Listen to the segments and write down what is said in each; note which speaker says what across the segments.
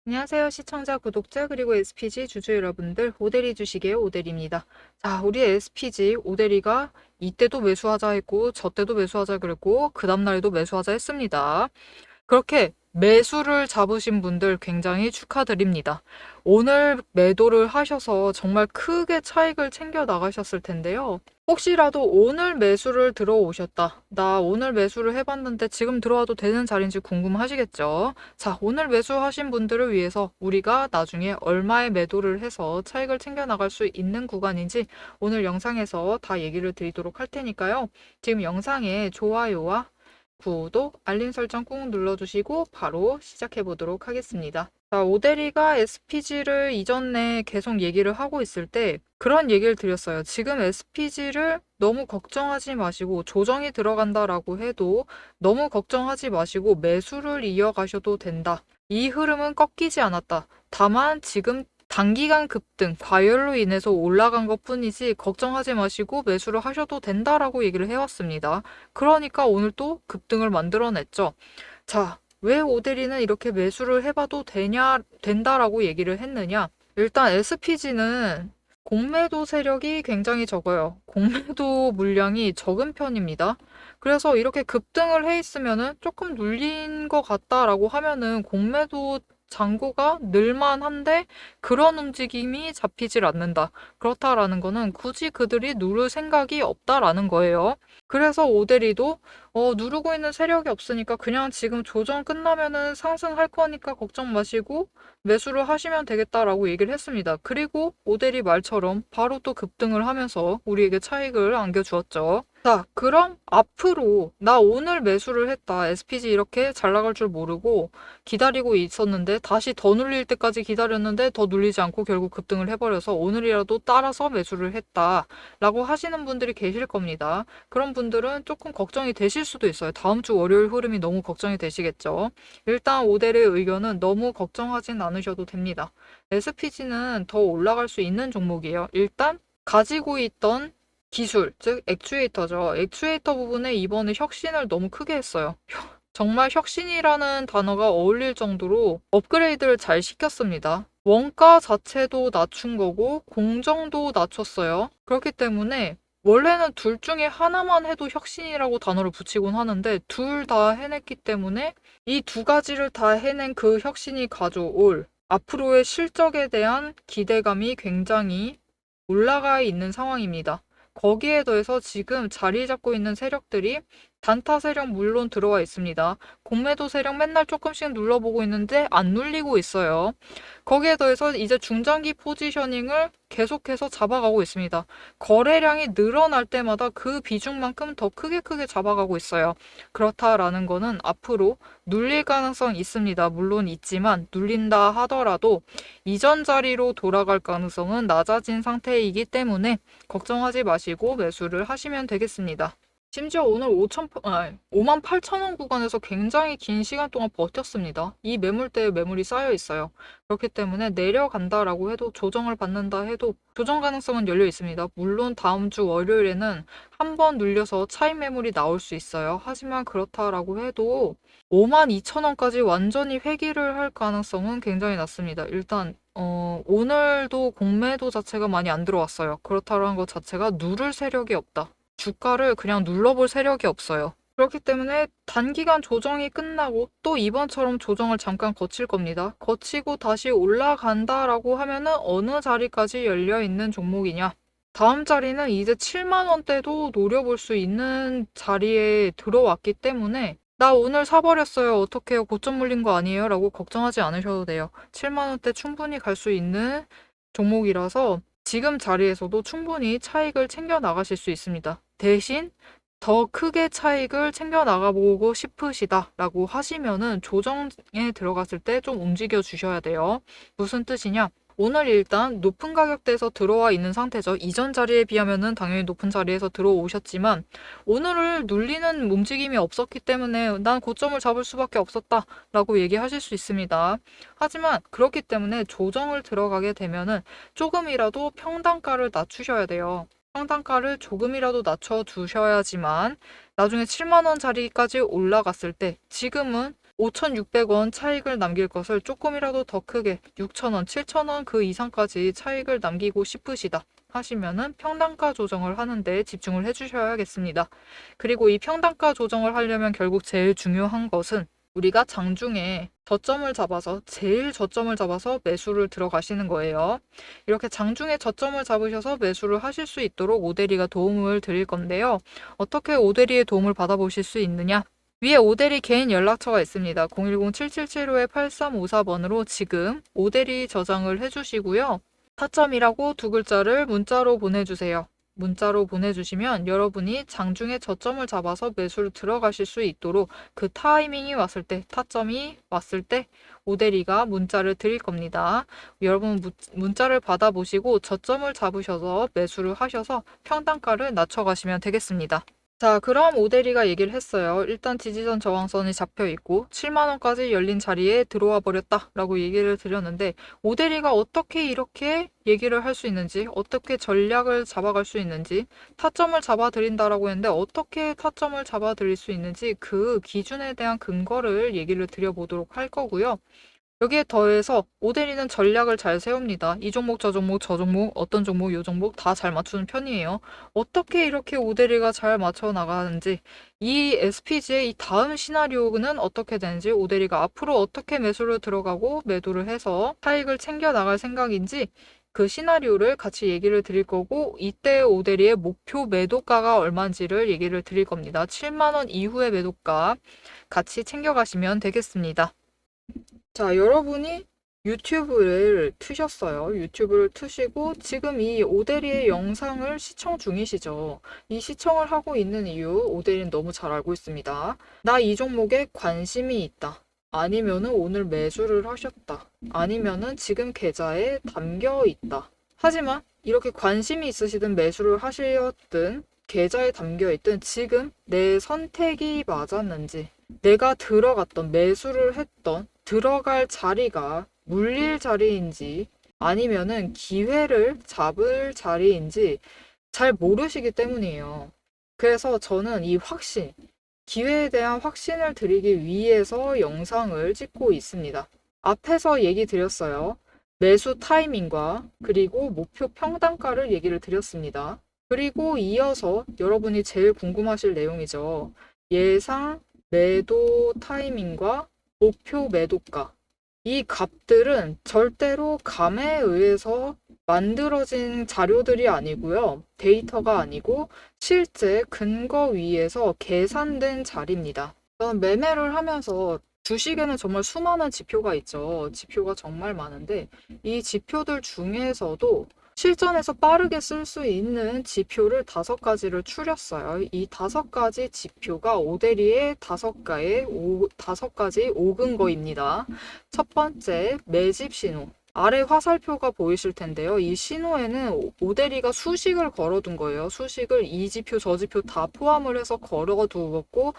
Speaker 1: 안녕하세요. 시청자, 구독자, 그리고 SPG 주주 여러분들, 오대리 주식의 오대리입니다. 자, 우리 SPG 오대리가 이때도 매수하자 했고, 저때도 매수하자 그랬고, 그 다음날에도 매수하자 했습니다. 그렇게 매수를 잡으신 분들 굉장히 축하드립니다. 오늘 매도를 하셔서 정말 크게 차익을 챙겨 나가셨을 텐데요. 혹시라도 오늘 매수를 들어오셨다. 나 오늘 매수를 해봤는데 지금 들어와도 되는 자리인지 궁금하시겠죠? 자, 오늘 매수하신 분들을 위해서 우리가 나중에 얼마의 매도를 해서 차익을 챙겨 나갈 수 있는 구간인지 오늘 영상에서 다 얘기를 드리도록 할 테니까요. 지금 영상에 좋아요와 구독, 알림 설정 꾹 눌러주시고 바로 시작해 보도록 하겠습니다. 자, 오대리가 SPG를 이전에 계속 얘기를 하고 있을 때 그런 얘기를 드렸어요. 지금 SPG를 너무 걱정하지 마시고 조정이 들어간다라고 해도 너무 걱정하지 마시고 매수를 이어가셔도 된다. 이 흐름은 꺾이지 않았다. 다만 지금 단기간 급등, 과열로 인해서 올라간 것뿐이지 걱정하지 마시고 매수를 하셔도 된다라고 얘기를 해왔습니다. 그러니까 오늘 또 급등을 만들어냈죠. 자, 왜 오데리는 이렇게 매수를 해봐도 된다라고 얘기를 했느냐? 일단 SPG는 공매도 세력이 굉장히 적어요. 공매도 물량이 적은 편입니다. 그래서 이렇게 급등을 해 있으면은 조금 눌린 것 같다라고 하면은 공매도 잔고가 늘만한데 그런 움직임이 잡히질 않는다. 그렇다라는 거는 굳이 그들이 누를 생각이 없다라는 거예요. 그래서 오데리도 누르고 있는 세력이 없으니까 그냥 지금 조정 끝나면은 상승할 거니까 걱정 마시고 매수를 하시면 되겠다라고 얘기를 했습니다. 그리고 오데리 말처럼 바로 또 급등을 하면서 우리에게 차익을 안겨주었죠. 자, 그럼 앞으로 나 오늘 매수를 했다. SPG 이렇게 잘 나갈 줄 모르고 기다리고 있었는데 다시 더 눌릴 때까지 기다렸는데 더 눌리지 않고 결국 급등을 해버려서 오늘이라도 따라서 매수를 했다라고 하시는 분들이 계실 겁니다. 그런 분들은 조금 걱정이 되실 수도 있어요. 다음 주 월요일 흐름이 너무 걱정이 되시겠죠. 일단 오델의 의견은 너무 걱정하진 않으셔도 됩니다. SPG는 더 올라갈 수 있는 종목이에요. 일단 가지고 있던 기술, 즉 액추에이터죠. 액추에이터 부분에 이번에 혁신을 너무 크게 했어요. 정말 혁신이라는 단어가 어울릴 정도로 업그레이드를 잘 시켰습니다. 원가 자체도 낮춘 거고 공정도 낮췄어요. 그렇기 때문에 원래는 둘 중에 하나만 해도 혁신이라고 단어를 붙이곤 하는데 둘 다 해냈기 때문에 이 두 가지를 다 해낸 그 혁신이 가져올 앞으로의 실적에 대한 기대감이 굉장히 올라가 있는 상황입니다. 거기에 더해서 지금 자리 잡고 있는 세력들이 단타 세력 물론 들어와 있습니다. 공매도 세력 맨날 조금씩 눌러보고 있는데 안 눌리고 있어요. 거기에 더해서 이제 중장기 포지셔닝을 계속해서 잡아가고 있습니다. 거래량이 늘어날 때마다 그 비중만큼 더 크게 잡아가고 있어요. 그렇다라는 거는 앞으로 눌릴 가능성 있습니다. 물론 있지만 눌린다 하더라도 이전 자리로 돌아갈 가능성은 낮아진 상태이기 때문에 걱정하지 마시고 매수를 하시면 되겠습니다. 심지어 오늘 5만 8천 원 구간에서 굉장히 긴 시간 동안 버텼습니다. 이 매물대에 매물이 쌓여 있어요. 그렇기 때문에 내려간다라고 해도 조정을 받는다 해도 조정 가능성은 열려 있습니다. 물론 다음 주 월요일에는 한 번 눌려서 차익 매물이 나올 수 있어요. 하지만 그렇다라고 해도 5만 2천 원까지 완전히 회귀를 할 가능성은 굉장히 낮습니다. 일단 오늘도 공매도 자체가 많이 안 들어왔어요. 그렇다는 것 자체가 누를 세력이 없다. 주가를 그냥 눌러볼 세력이 없어요. 그렇기 때문에 단기간 조정이 끝나고 또 이번처럼 조정을 잠깐 거칠 겁니다. 거치고 다시 올라간다라고 하면은 어느 자리까지 열려 있는 종목이냐? 다음 자리는 이제 7만 원대도 노려볼 수 있는 자리에 들어왔기 때문에 나 오늘 사버렸어요. 어떡해요? 고점 물린 거 아니에요? 라고 걱정하지 않으셔도 돼요. 7만 원대 충분히 갈 수 있는 종목이라서 지금 자리에서도 충분히 차익을 챙겨 나가실 수 있습니다. 대신 더 크게 차익을 챙겨 나가보고 싶으시다라고 하시면은 조정에 들어갔을 때 좀 움직여 주셔야 돼요. 무슨 뜻이냐? 오늘 일단 높은 가격대에서 들어와 있는 상태죠. 이전 자리에 비하면은 당연히 높은 자리에서 들어오셨지만 오늘을 눌리는 움직임이 없었기 때문에 난 고점을 잡을 수밖에 없었다라고 얘기하실 수 있습니다. 하지만 그렇기 때문에 조정을 들어가게 되면은 조금이라도 평단가를 낮추셔야 돼요. 평단가를 조금이라도 낮춰 두셔야지만 나중에 7만 원짜리까지 올라갔을 때 지금은 5,600원 차익을 남길 것을 조금이라도 더 크게 6,000원, 7,000원 그 이상까지 차익을 남기고 싶으시다 하시면은 평단가 조정을 하는데 집중을 해주셔야겠습니다. 그리고 이 평단가 조정을 하려면 결국 제일 중요한 것은 우리가 장중에 저점을 잡아서 제일 저점을 잡아서 매수를 들어가시는 거예요. 이렇게 장중에 저점을 잡으셔서 매수를 하실 수 있도록 오대리가 도움을 드릴 건데요. 어떻게 오대리의 도움을 받아보실 수 있느냐? 위에 오대리 개인 연락처가 있습니다. 010-7775-8354번으로 지금 오대리 저장을 해주시고요. 타점이라고 두 글자를 문자로 보내주세요. 문자로 보내주시면 여러분이 장중에 저점을 잡아서 매수를 들어가실 수 있도록 그 타이밍이 왔을 때, 타점이 왔을 때 오대리가 문자를 드릴 겁니다. 여러분 문자를 받아보시고 저점을 잡으셔서 매수를 하셔서 평단가를 낮춰가시면 되겠습니다. 자, 그럼 오대리가 얘기를 했어요. 일단 지지선 저항선이 잡혀 있고 7만 원까지 열린 자리에 들어와 버렸다라고 얘기를 드렸는데 오대리가 어떻게 이렇게 얘기를 할 수 있는지, 어떻게 전략을 잡아갈 수 있는지, 타점을 잡아드린다라고 했는데 어떻게 타점을 잡아드릴 수 있는지 그 기준에 대한 근거를 얘기를 드려보도록 할 거고요. 여기에 더해서 오대리는 전략을 잘 세웁니다. 이 종목, 저 종목, 저 종목, 어떤 종목, 요 종목 다 잘 맞추는 편이에요. 어떻게 이렇게 오대리가 잘 맞춰 나가는지, 이 SPG의 이 다음 시나리오는 어떻게 되는지, 오대리가 앞으로 어떻게 매수를 들어가고 매도를 해서 차익을 챙겨 나갈 생각인지 그 시나리오를 같이 얘기를 드릴 거고 이때 오대리의 목표 매도가가 얼마인지를 얘기를 드릴 겁니다. 7만 원 이후의 매도가 같이 챙겨가시면 되겠습니다. 자, 여러분이 유튜브를 트셨어요. 유튜브를 트시고 지금 이 오대리의 영상을 시청 중이시죠. 이 시청을 하고 있는 이유 오대리는 너무 잘 알고 있습니다. 나 이 종목에 관심이 있다. 아니면은 오늘 매수를 하셨다. 아니면은 지금 계좌에 담겨 있다. 하지만 이렇게 관심이 있으시든 매수를 하셨든 계좌에 담겨 있든 지금 내 선택이 맞았는지 내가 들어갔던 매수를 했던 들어갈 자리가 물릴 자리인지 아니면은 기회를 잡을 자리인지 잘 모르시기 때문이에요. 그래서 저는 이 확신, 기회에 대한 확신을 드리기 위해서 영상을 찍고 있습니다. 앞에서 얘기 드렸어요. 매수 타이밍과 그리고 목표 평단가를 얘기를 드렸습니다. 그리고 이어서 여러분이 제일 궁금하실 내용이죠. 예상 매도 타이밍과 목표 매도가. 이 값들은 절대로 감에 의해서 만들어진 자료들이 아니고요. 데이터가 아니고 실제 근거 위에서 계산된 자리입니다. 저는 매매를 하면서 주식에는 정말 수많은 지표가 있죠. 지표가 정말 많은데 이 지표들 중에서도 실전에서 빠르게 쓸 수 있는 지표를 5가지를 추렸어요. 이 5가지 지표가 오대리의 5가지 5근거입니다. 첫 번째, 매집 신호. 아래 화살표가 보이실 텐데요. 이 신호에는 오대리가 수식을 걸어둔 거예요. 수식을 이 지표, 저 지표 다 포함을 해서 걸어두었고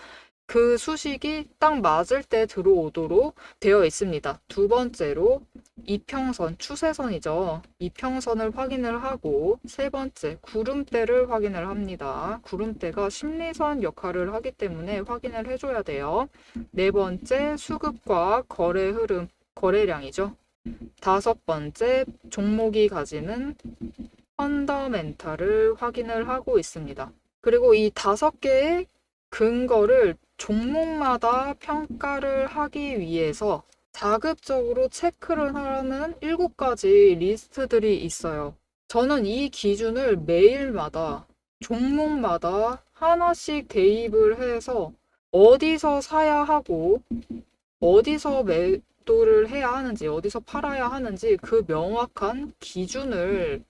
Speaker 1: 그 수식이 딱 맞을 때 들어오도록 되어 있습니다. 두 번째로 이평선, 추세선이죠. 이평선을 확인을 하고 세 번째, 구름대를 확인을 합니다. 구름대가 심리선 역할을 하기 때문에 확인을 해줘야 돼요. 네 번째, 수급과 거래 흐름, 거래량이죠. 다섯 번째, 종목이 가지는 펀더멘탈을 확인을 하고 있습니다. 그리고 이 5개의 근거를 종목마다 평가를 하기 위해서 자급적으로 체크를 하는 7가지 리스트들이 있어요. 저는 이 기준을 매일마다 종목마다 하나씩 대입을 해서 어디서 사야 하고 어디서 매도를 해야 하는지 어디서 팔아야 하는지 그 명확한 기준을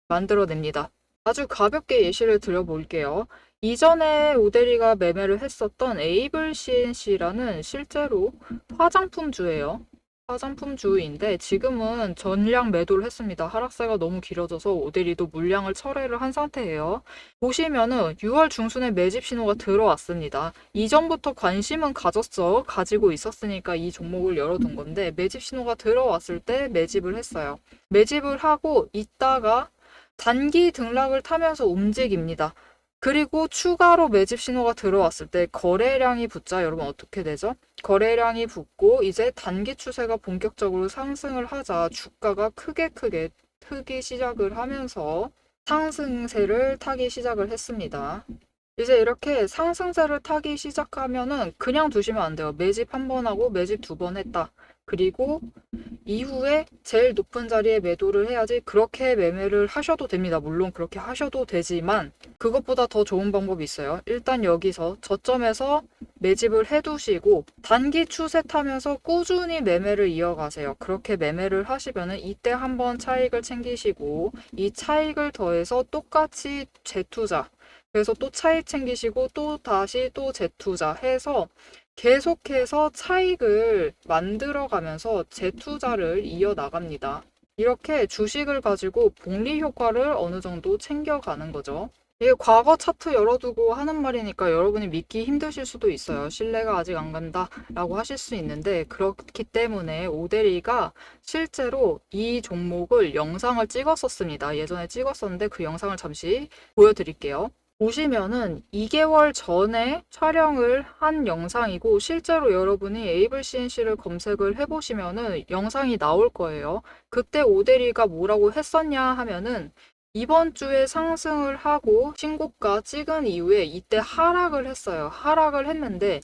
Speaker 1: 만들어냅니다. 아주 가볍게 예시를 드려볼게요. 이전에 오대리가 매매를 했었던 에이블 CNC라는 실제로 화장품주예요. 화장품주인데 지금은 전량 매도를 했습니다. 하락세가 너무 길어져서 오대리도 물량을 철회를 한 상태예요. 보시면은 6월 중순에 매집 신호가 들어왔습니다. 이전부터 관심은 가지고 있었으니까 이 종목을 열어둔 건데 매집 신호가 들어왔을 때 매집을 했어요. 매집을 하고 있다가 단기 등락을 타면서 움직입니다. 그리고 추가로 매집 신호가 들어왔을 때 거래량이 붙자 여러분 어떻게 되죠? 거래량이 붙고 이제 단기 추세가 본격적으로 상승을 하자 주가가 크게 트기 시작을 하면서 상승세를 타기 시작을 했습니다. 이제 이렇게 상승세를 타기 시작하면은 그냥 두시면 안 돼요. 매집 한 번 하고 매집 두 번 했다. 그리고 이후에 제일 높은 자리에 매도를 해야지. 그렇게 매매를 하셔도 됩니다. 물론 그렇게 하셔도 되지만 그것보다 더 좋은 방법이 있어요. 일단 여기서 저점에서 매집을 해두시고 단기 추세 타면서 꾸준히 매매를 이어가세요. 그렇게 매매를 하시면은 이때 한번 차익을 챙기시고 이 차익을 더해서 똑같이 재투자, 그래서 또 차익 챙기시고 또 다시 또 재투자 해서 계속해서 차익을 만들어 가면서 재투자를 이어나갑니다. 이렇게 주식을 가지고 복리 효과를 어느 정도 챙겨가는 거죠. 이게 과거 차트 열어두고 하는 말이니까 여러분이 믿기 힘드실 수도 있어요. 신뢰가 아직 안 간다 라고 하실 수 있는데, 그렇기 때문에 오데리가 실제로 이 종목을 영상을 찍었었습니다. 예전에 찍었었는데 그 영상을 잠시 보여드릴게요. 보시면은 2개월 전에 촬영을 한 영상이고, 실제로 여러분이 에이블 CNC를 검색을 해보시면은 영상이 나올 거예요. 그때 오데리가 뭐라고 했었냐 하면은 이번 주에 상승을 하고 신고가 찍은 이후에 이때 하락을 했어요. 하락을 했는데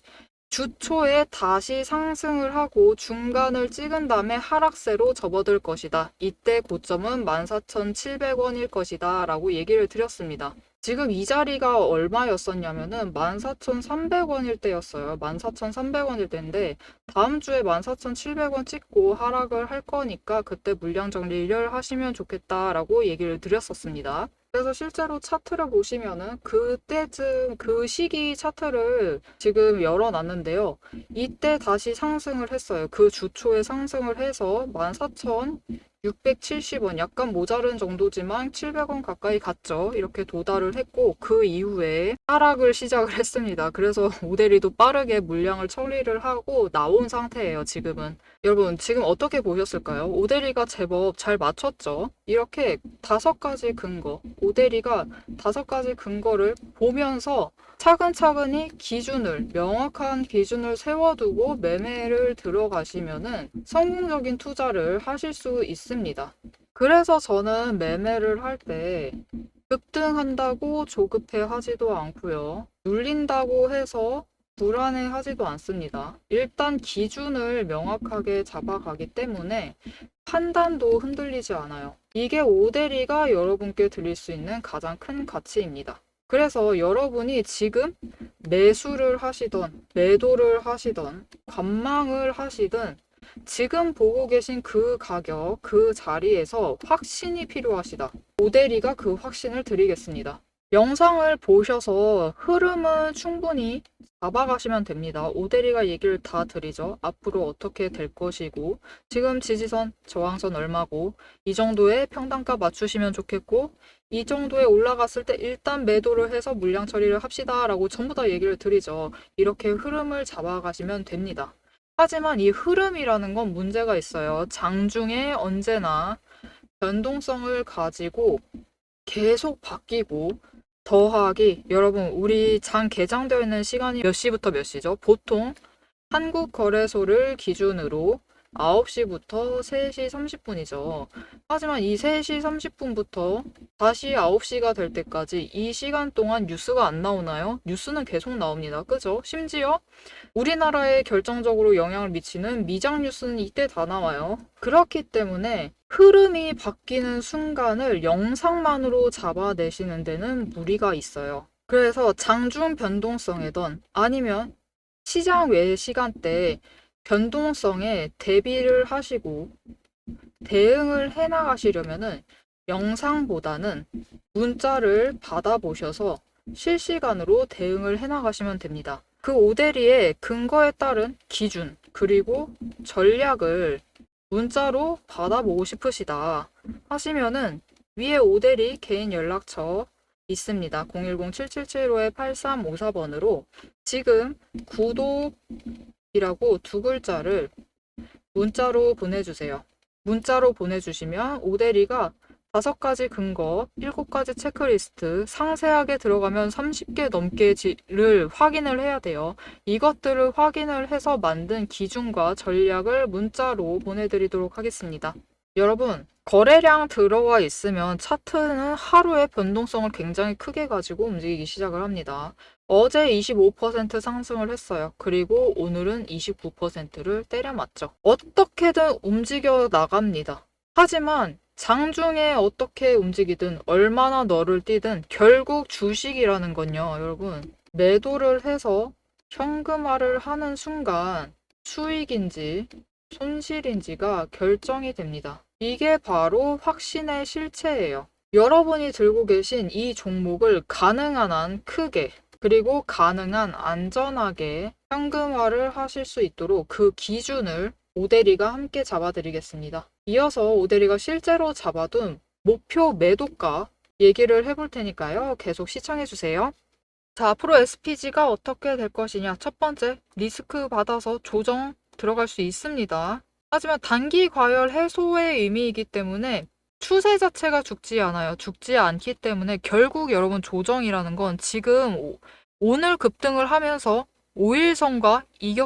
Speaker 1: 주 초에 다시 상승을 하고 중간을 찍은 다음에 하락세로 접어들 것이다. 이때 고점은 14,700원일 것이다 라고 얘기를 드렸습니다. 지금 이 자리가 얼마였었냐면은 14,300원일 때였어요. 14,300원일 때인데 다음 주에 14,700원 찍고 하락을 할 거니까 그때 물량 정리를 하시면 좋겠다라고 얘기를 드렸었습니다. 그래서 실제로 차트를 보시면은 그때쯤 그 시기 차트를 지금 열어놨는데요. 이때 다시 상승을 했어요. 그 주초에 상승을 해서 14,670원, 약간 모자른 정도지만 700원 가까이 갔죠. 이렇게 도달을 했고 그 이후에 하락을 시작을 했습니다. 그래서 오데리도 빠르게 물량을 처리를 하고 나온 상태예요. 지금은. 여러분 지금 어떻게 보셨을까요? 오데리가 제법 잘 맞췄죠. 이렇게 5가지 근거, 오데리가 5가지 근거를 보면서 차근차근히 기준을, 명확한 기준을 세워두고 매매를 들어가시면은 성공적인 투자를 하실 수 있습니다. 그래서 저는 매매를 할 때 급등한다고 조급해 하지도 않고요. 눌린다고 해서 불안해 하지도 않습니다. 일단 기준을 명확하게 잡아가기 때문에 판단도 흔들리지 않아요. 이게 오데리가 여러분께 드릴 수 있는 가장 큰 가치입니다. 그래서 여러분이 지금 매수를 하시던, 매도를 하시던, 관망을 하시든 지금 보고 계신 그 가격, 그 자리에서 확신이 필요하시다. 오데리가 그 확신을 드리겠습니다. 영상을 보셔서 흐름은 충분히 잡아가시면 됩니다. 오데리가 얘기를 다 드리죠. 앞으로 어떻게 될 것이고, 지금 지지선, 저항선 얼마고, 이 정도의 평단가 맞추시면 좋겠고, 이 정도에 올라갔을 때 일단 매도를 해서 물량 처리를 합시다 라고 전부 다 얘기를 드리죠. 이렇게 흐름을 잡아가시면 됩니다. 하지만 이 흐름이라는 건 문제가 있어요. 장중에 언제나 변동성을 가지고 계속 바뀌고, 더하기, 여러분 우리 장 개장되어 있는 시간이 몇 시부터 몇 시죠? 보통 한국 거래소를 기준으로 9시부터 3시 30분이죠. 하지만 이 3시 30분부터 다시 9시가 될 때까지 이 시간 동안 뉴스가 안 나오나요? 뉴스는 계속 나옵니다. 그죠? 심지어 우리나라에 결정적으로 영향을 미치는 미장 뉴스는 이때 다 나와요. 그렇기 때문에 흐름이 바뀌는 순간을 영상만으로 잡아내시는 데는 무리가 있어요. 그래서 장중 변동성이든 아니면 시장 외 시간대에 변동성에 대비를 하시고 대응을 해 나가시려면은 영상보다는 문자를 받아보셔서 실시간으로 대응을 해 나가시면 됩니다. 그 오데리의 근거에 따른 기준 그리고 전략을 문자로 받아보고 싶으시다 하시면은 위에 오데리 개인 연락처 있습니다. 010-7775-8354번으로 지금 구독이라고 두 글자를 문자로 보내주세요. 문자로 보내주시면 오데리가 5가지 근거, 7가지 체크리스트, 상세하게 들어가면 30개 넘게를 확인을 해야 돼요. 이것들을 확인을 해서 만든 기준과 전략을 문자로 보내드리도록 하겠습니다. 여러분, 거래량 들어와 있으면 차트는 하루의 변동성을 굉장히 크게 가지고 움직이기 시작을 합니다. 어제 25% 상승을 했어요. 그리고 오늘은 29%를 때려맞죠. 어떻게든 움직여 나갑니다. 하지만 장중에 어떻게 움직이든 얼마나 너를 뛰든 결국 주식이라는 건요, 여러분. 매도를 해서 현금화를 하는 순간 수익인지 손실인지가 결정이 됩니다. 이게 바로 확신의 실체예요. 여러분이 들고 계신 이 종목을 가능한 한 크게 그리고 가능한 안전하게 현금화를 하실 수 있도록 그 기준을 오대리가 함께 잡아드리겠습니다. 이어서 오대리가 실제로 잡아둔 목표 매도가 얘기를 해볼 테니까요. 계속 시청해주세요. 자, 앞으로 SPG가 어떻게 될 것이냐. 첫 번째, 리스크 받아서 조정 들어갈 수 있습니다. 하지만 단기 과열 해소의 의미이기 때문에 추세 자체가 죽지 않아요. 죽지 않기 때문에 결국 여러분 조정이라는 건 지금 오늘 급등을 하면서 5일선과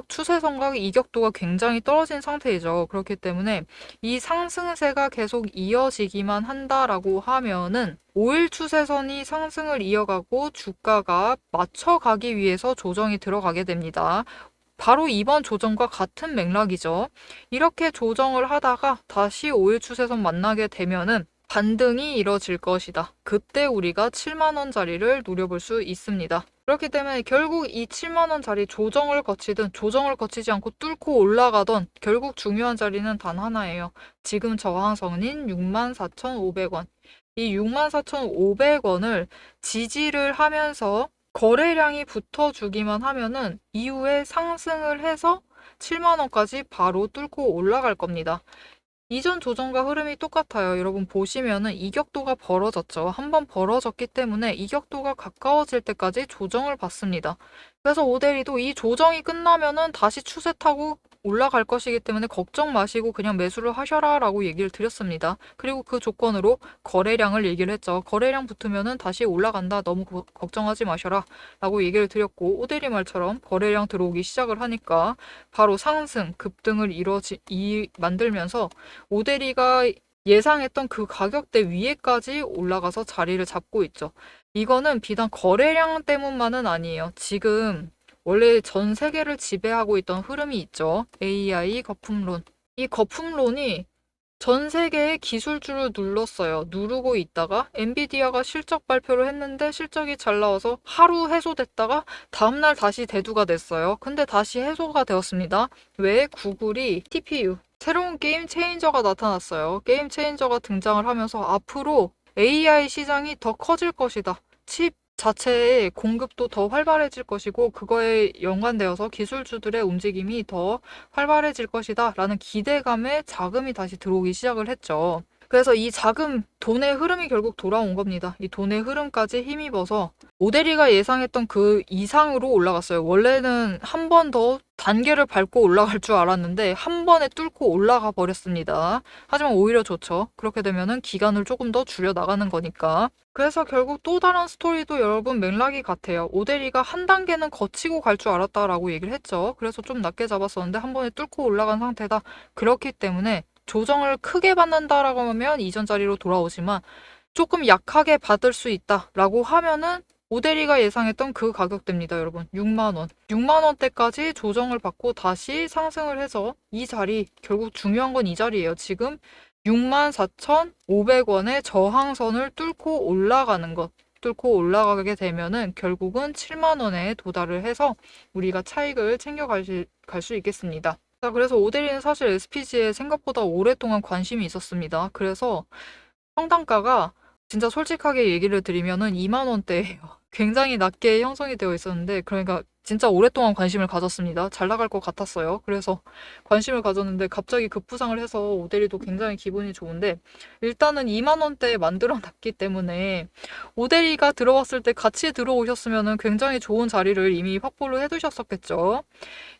Speaker 1: 추세선과 이격도가 굉장히 떨어진 상태이죠. 그렇기 때문에 이 상승세가 계속 이어지기만 한다라고 하면은 5일 추세선이 상승을 이어가고 주가가 맞춰가기 위해서 조정이 들어가게 됩니다. 바로 이번 조정과 같은 맥락이죠. 이렇게 조정을 하다가 다시 5일 추세선 만나게 되면은 반등이 이뤄질 것이다. 그때 우리가 7만원짜리를 노려볼 수 있습니다. 그렇기 때문에 결국 이 7만원짜리 조정을 거치든 조정을 거치지 않고 뚫고 올라가던 결국 중요한 자리는 단 하나예요. 지금 저항선인 64,500원. 이 64,500원을 지지를 하면서 거래량이 붙어주기만 하면은 이후에 상승을 해서 7만원까지 바로 뚫고 올라갈 겁니다. 이전 조정과 흐름이 똑같아요. 여러분 보시면은 이격도가 벌어졌죠. 한번 벌어졌기 때문에 이격도가 가까워질 때까지 조정을 받습니다. 그래서 오데리도 이 조정이 끝나면은 다시 추세 타고 올라갈 것이기 때문에 걱정 마시고 그냥 매수를 하셔라 라고 얘기를 드렸습니다. 그리고 그 조건으로 거래량을 얘기를 했죠. 거래량 붙으면은 다시 올라간다. 너무 걱정하지 마셔라 라고 얘기를 드렸고 오데리 말처럼 거래량 들어오기 시작을 하니까 바로 상승, 급등을 만들면서 오데리가 예상했던 그 가격대 위에까지 올라가서 자리를 잡고 있죠. 이거는 비단 거래량 때문만은 아니에요. 지금 원래 전 세계를 지배하고 있던 흐름이 있죠. AI 거품론. 이 거품론이 전 세계의 기술주를 눌렀어요. 누르고 있다가 엔비디아가 실적 발표를 했는데 실적이 잘 나와서 하루 해소됐다가 다음날 다시 대두가 됐어요. 근데 다시 해소가 되었습니다. 왜? 구글이 TPU, 새로운 게임 체인저가 나타났어요. 게임 체인저가 등장을 하면서 앞으로 AI 시장이 더 커질 것이다. 칩 자체의 공급도 더 활발해질 것이고 그거에 연관되어서 기술주들의 움직임이 더 활발해질 것이다 라는 기대감에 자금이 다시 들어오기 시작을 했죠. 그래서 이 자금, 돈의 흐름이 결국 돌아온 겁니다. 이 돈의 흐름까지 힘입어서 오데리가 예상했던 그 이상으로 올라갔어요. 원래는 한 번 더 단계를 밟고 올라갈 줄 알았는데 한 번에 뚫고 올라가 버렸습니다. 하지만 오히려 좋죠. 그렇게 되면은 기간을 조금 더 줄여 나가는 거니까. 그래서 결국 또 다른 스토리도 여러분 맥락이 같아요. 오데리가 한 단계는 거치고 갈 줄 알았다라고 얘기를 했죠. 그래서 좀 낮게 잡았었는데 한 번에 뚫고 올라간 상태다. 그렇기 때문에 조정을 크게 받는다라고 하면 이전 자리로 돌아오지만 조금 약하게 받을 수 있다라고 하면은 오데리가 예상했던 그 가격대입니다, 여러분. 6만원. 6만원대까지 조정을 받고 다시 상승을 해서 이 자리, 결국 중요한 건 이 자리예요. 지금 64,500원의 저항선을 뚫고 올라가는 것. 뚫고 올라가게 되면은 결국은 7만원에 도달을 해서 우리가 차익을 챙겨갈 수 있겠습니다. 자, 그래서 오데리는 사실 SPG에 생각보다 오랫동안 관심이 있었습니다. 그래서 평단가가 진짜 솔직하게 얘기를 드리면은 2만 원대예요. 굉장히 낮게 형성이 되어 있었는데 그러니까 진짜 오랫동안 관심을 가졌습니다. 잘 나갈 것 같았어요. 그래서 관심을 가졌는데 갑자기 급부상을 해서 오대리도 굉장히 기분이 좋은데, 일단은 2만 원대에 만들어 놨기 때문에 오대리가 들어왔을 때 같이 들어오셨으면 굉장히 좋은 자리를 이미 확보를 해두셨었겠죠.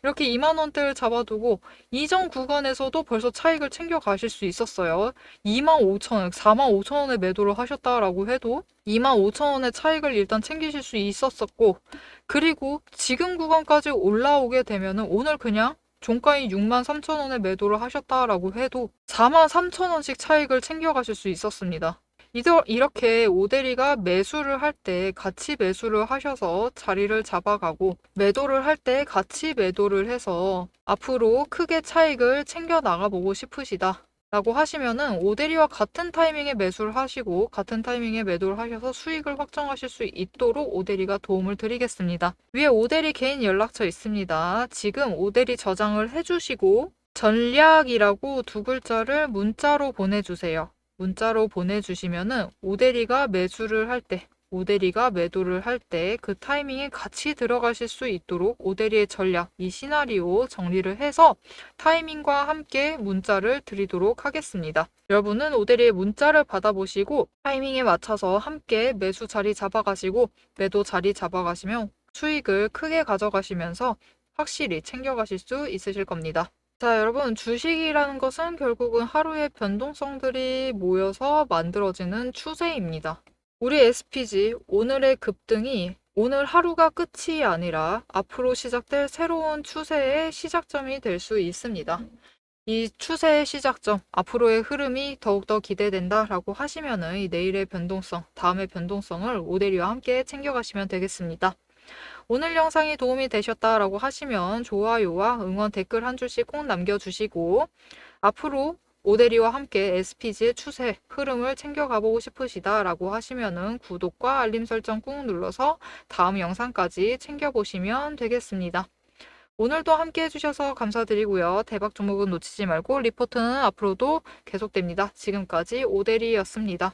Speaker 1: 이렇게 2만 원대를 잡아두고 이전 구간에서도 벌써 차익을 챙겨 가실 수 있었어요. 2만 5천 원, 4만 5천 원에 매도를 하셨다라고 해도 2만 5천 원의 차익을 일단 챙기실 수 있었었고, 그리고 지금 구간까지 올라오게 되면은 오늘 그냥 종가인 6만 3천 원에 매도를 하셨다라고 해도 4만 3천 원씩 차익을 챙겨가실 수 있었습니다. 이렇게 오대리가 매수를 할 때 같이 매수를 하셔서 자리를 잡아가고, 매도를 할 때 같이 매도를 해서 앞으로 크게 차익을 챙겨 나가보고 싶으시다 라고 하시면은 오대리와 같은 타이밍에 매수를 하시고 같은 타이밍에 매도를 하셔서 수익을 확정하실 수 있도록 오대리가 도움을 드리겠습니다. 위에 오대리 개인 연락처 있습니다. 지금 오대리 저장을 해주시고 전략이라고 두 글자를 문자로 보내주세요. 문자로 보내주시면은 오대리가 매수를 할 때, 오대리가 매도를 할 때 그 타이밍에 같이 들어가실 수 있도록 오대리의 전략, 이 시나리오 정리를 해서 타이밍과 함께 문자를 드리도록 하겠습니다. 여러분은 오대리의 문자를 받아보시고 타이밍에 맞춰서 함께 매수 자리 잡아가시고 매도 자리 잡아가시면 수익을 크게 가져가시면서 확실히 챙겨가실 수 있으실 겁니다. 자, 여러분, 주식이라는 것은 결국은 하루의 변동성들이 모여서 만들어지는 추세입니다. 우리 SPG 오늘의 급등이 오늘 하루가 끝이 아니라 앞으로 시작될 새로운 추세의 시작점이 될 수 있습니다. 이 추세의 시작점, 앞으로의 흐름이 더욱더 기대된다라고 하시면은 이 내일의 변동성, 다음의 변동성을 오대리와 함께 챙겨가시면 되겠습니다. 오늘 영상이 도움이 되셨다라고 하시면 좋아요와 응원 댓글 한 줄씩 꼭 남겨주시고, 앞으로 오대리와 함께 SPG의 추세, 흐름을 챙겨가보고 싶으시다라고 하시면은 구독과 알림 설정 꾹 눌러서 다음 영상까지 챙겨보시면 되겠습니다. 오늘도 함께 해주셔서 감사드리고요. 대박 종목은 놓치지 말고 리포트는 앞으로도 계속됩니다. 지금까지 오대리였습니다.